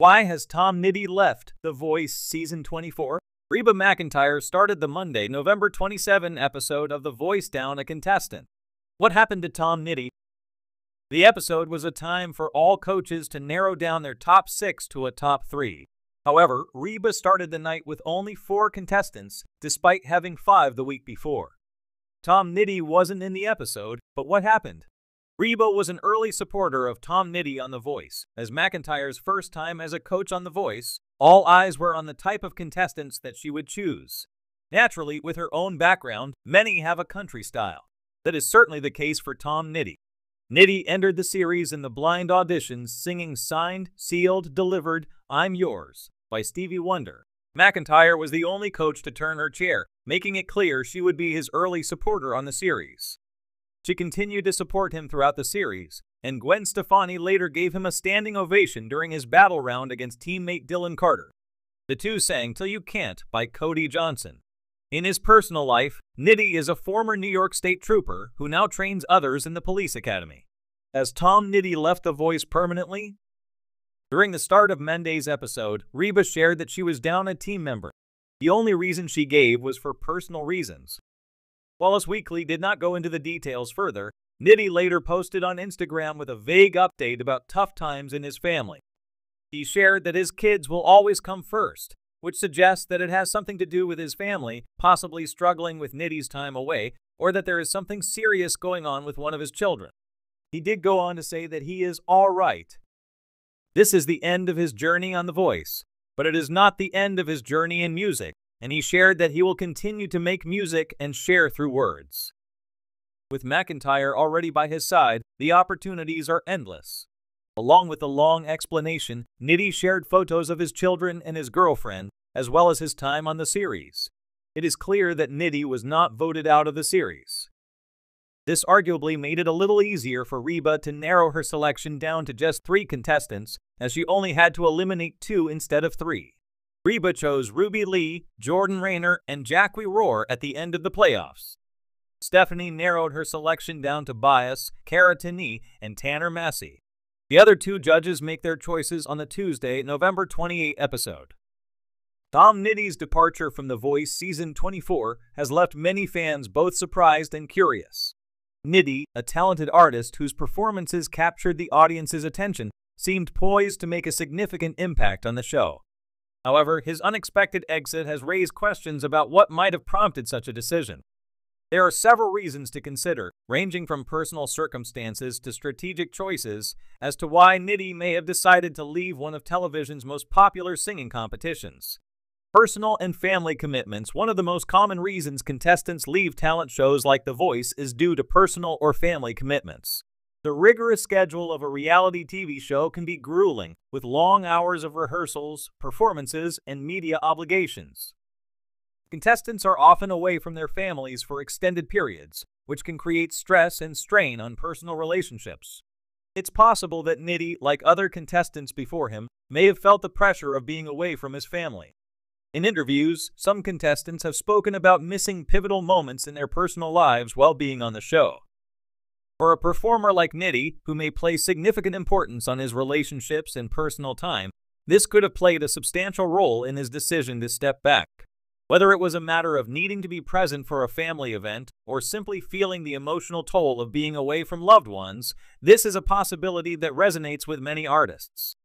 Why has Tom Nitti left The Voice Season 24? Reba McEntire started the Monday, November 27 episode of The Voice down a contestant. What happened to Tom Nitti? The episode was a time for all coaches to narrow down their top 6 to a top 3. However, Reba started the night with only 4 contestants, despite having 5 the week before. Tom Nitti wasn't in the episode, but what happened? Reba was an early supporter of Tom Nitti on The Voice. As McEntire's first time as a coach on The Voice, all eyes were on the type of contestants that she would choose. Naturally, with her own background, many have a country style. That is certainly the case for Tom Nitti. Nitti entered the series in the blind auditions singing Signed, Sealed, Delivered, I'm Yours by Stevie Wonder. McEntire was the only coach to turn her chair, making it clear she would be his early supporter on the series. She continued to support him throughout the series, and Gwen Stefani later gave him a standing ovation during his battle round against teammate Dylan Carter. The two sang Till You Can't by Cody Johnson. In his personal life, Nitti is a former New York State trooper who now trains others in the police academy. Has Tom Nitti left The Voice permanently? During the start of Monday's episode, Reba shared that she was down a team member. The only reason she gave was for personal reasons. While Us Weekly did not go into the details further, Nitti later posted on Instagram with a vague update about tough times in his family. He shared that his kids will always come first, which suggests that it has something to do with his family, possibly struggling with Nitti's time away, or that there is something serious going on with one of his children. He did go on to say that he is all right. This is the end of his journey on The Voice, but it is not the end of his journey in music, and he shared that he will continue to make music and share through words. With McEntire already by his side, the opportunities are endless. Along with the long explanation, Nitti shared photos of his children and his girlfriend, as well as his time on the series. It is clear that Nitti was not voted out of the series. This arguably made it a little easier for Reba to narrow her selection down to just 3 contestants, as she only had to eliminate 2 instead of 3. Reba chose Ruby Lee, Jordan Rayner, and Jackie Rohr at the end of the playoffs. Stephanie narrowed her selection down to Bias, Cara Tini, and Tanner Massey. The other 2 judges make their choices on the Tuesday, November 28 episode. Tom Nitti's departure from The Voice Season 24 has left many fans both surprised and curious. Nitti, a talented artist whose performances captured the audience's attention, seemed poised to make a significant impact on the show. However, his unexpected exit has raised questions about what might have prompted such a decision. There are several reasons to consider, ranging from personal circumstances to strategic choices, as to why Nitti may have decided to leave one of television's most popular singing competitions. Personal and family commitments. One of the most common reasons contestants leave talent shows like The Voice is due to personal or family commitments. The rigorous schedule of a reality TV show can be grueling, with long hours of rehearsals, performances, and media obligations. Contestants are often away from their families for extended periods, which can create stress and strain on personal relationships. It's possible that Nitti, like other contestants before him, may have felt the pressure of being away from his family. In interviews, some contestants have spoken about missing pivotal moments in their personal lives while being on the show. For a performer like Nitti, who may place significant importance on his relationships and personal time, this could have played a substantial role in his decision to step back. Whether it was a matter of needing to be present for a family event or simply feeling the emotional toll of being away from loved ones, this is a possibility that resonates with many artists.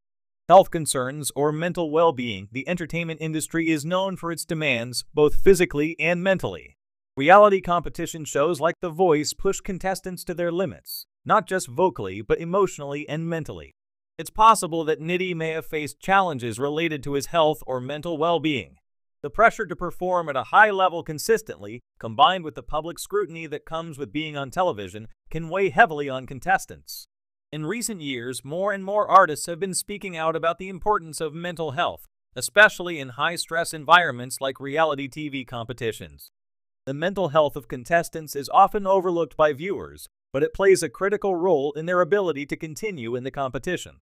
Health concerns or mental well-being. The entertainment industry is known for its demands, both physically and mentally. Reality competition shows like The Voice push contestants to their limits, not just vocally but emotionally and mentally. It's possible that Nitti may have faced challenges related to his health or mental well-being. The pressure to perform at a high level consistently, combined with the public scrutiny that comes with being on television, can weigh heavily on contestants. In recent years, more and more artists have been speaking out about the importance of mental health, especially in high-stress environments like reality TV competitions. The mental health of contestants is often overlooked by viewers, but it plays a critical role in their ability to continue in the competition.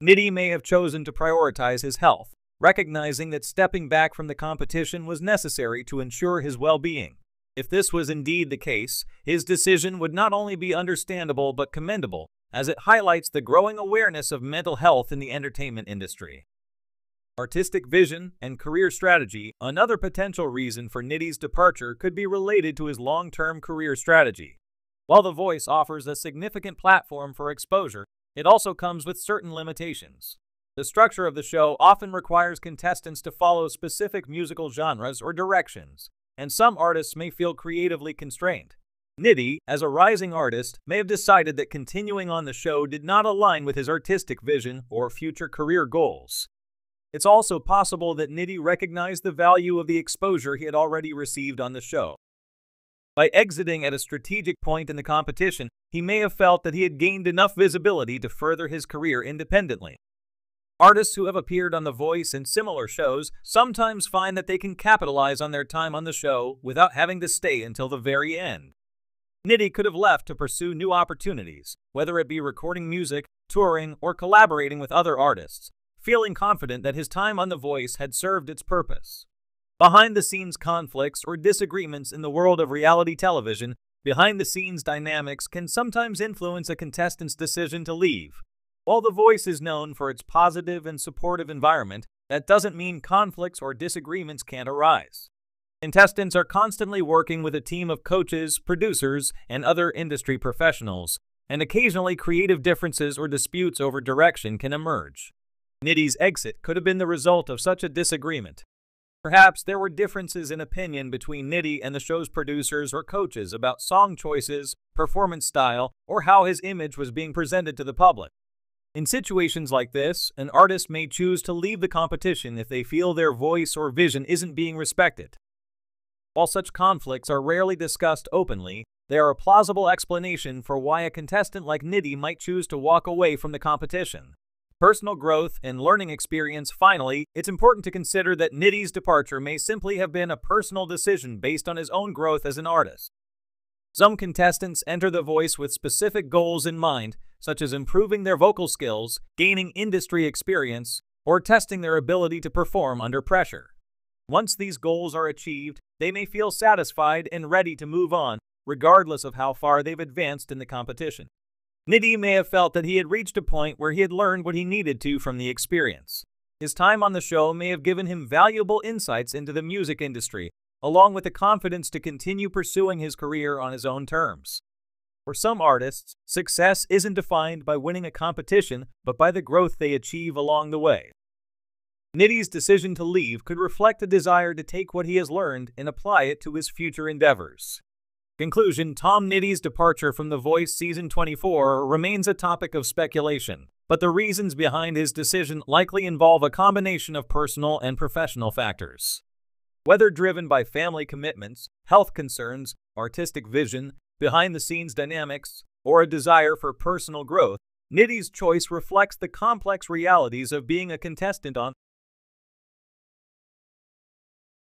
Nitti may have chosen to prioritize his health, recognizing that stepping back from the competition was necessary to ensure his well-being. If this was indeed the case, his decision would not only be understandable but commendable, as it highlights the growing awareness of mental health in the entertainment industry. Artistic vision and career strategy. Another potential reason for Nitti's departure could be related to his long-term career strategy. While The Voice offers a significant platform for exposure, it also comes with certain limitations. The structure of the show often requires contestants to follow specific musical genres or directions, and some artists may feel creatively constrained. Nitti, as a rising artist, may have decided that continuing on the show did not align with his artistic vision or future career goals. It's also possible that Nitti recognized the value of the exposure he had already received on the show. By exiting at a strategic point in the competition, he may have felt that he had gained enough visibility to further his career independently. Artists who have appeared on The Voice and similar shows sometimes find that they can capitalize on their time on the show without having to stay until the very end. Nitti could have left to pursue new opportunities, whether it be recording music, touring, or collaborating with other artists, feeling confident that his time on The Voice had served its purpose. Behind-the-scenes conflicts or disagreements in the world of reality television, behind-the-scenes dynamics can sometimes influence a contestant's decision to leave. While The Voice is known for its positive and supportive environment, that doesn't mean conflicts or disagreements can't arise. Contestants are constantly working with a team of coaches, producers, and other industry professionals, and occasionally creative differences or disputes over direction can emerge. Nitti's exit could have been the result of such a disagreement. Perhaps there were differences in opinion between Nitti and the show's producers or coaches about song choices, performance style, or how his image was being presented to the public. In situations like this, an artist may choose to leave the competition if they feel their voice or vision isn't being respected. While such conflicts are rarely discussed openly, they are a plausible explanation for why a contestant like Nitti might choose to walk away from the competition. Personal growth and learning experience. Finally, it's important to consider that Nitti's departure may simply have been a personal decision based on his own growth as an artist. Some contestants enter The Voice with specific goals in mind, such as improving their vocal skills, gaining industry experience, or testing their ability to perform under pressure. Once these goals are achieved, they may feel satisfied and ready to move on, regardless of how far they've advanced in the competition. Nitti may have felt that he had reached a point where he had learned what he needed to from the experience. His time on the show may have given him valuable insights into the music industry, along with the confidence to continue pursuing his career on his own terms. For some artists, success isn't defined by winning a competition, but by the growth they achieve along the way. Nitti's decision to leave could reflect a desire to take what he has learned and apply it to his future endeavors. Conclusion: Tom Nitti's departure from The Voice Season 24 remains a topic of speculation, but the reasons behind his decision likely involve a combination of personal and professional factors. Whether driven by family commitments, health concerns, artistic vision, behind-the-scenes dynamics, or a desire for personal growth, Nitti's choice reflects the complex realities of being a contestant on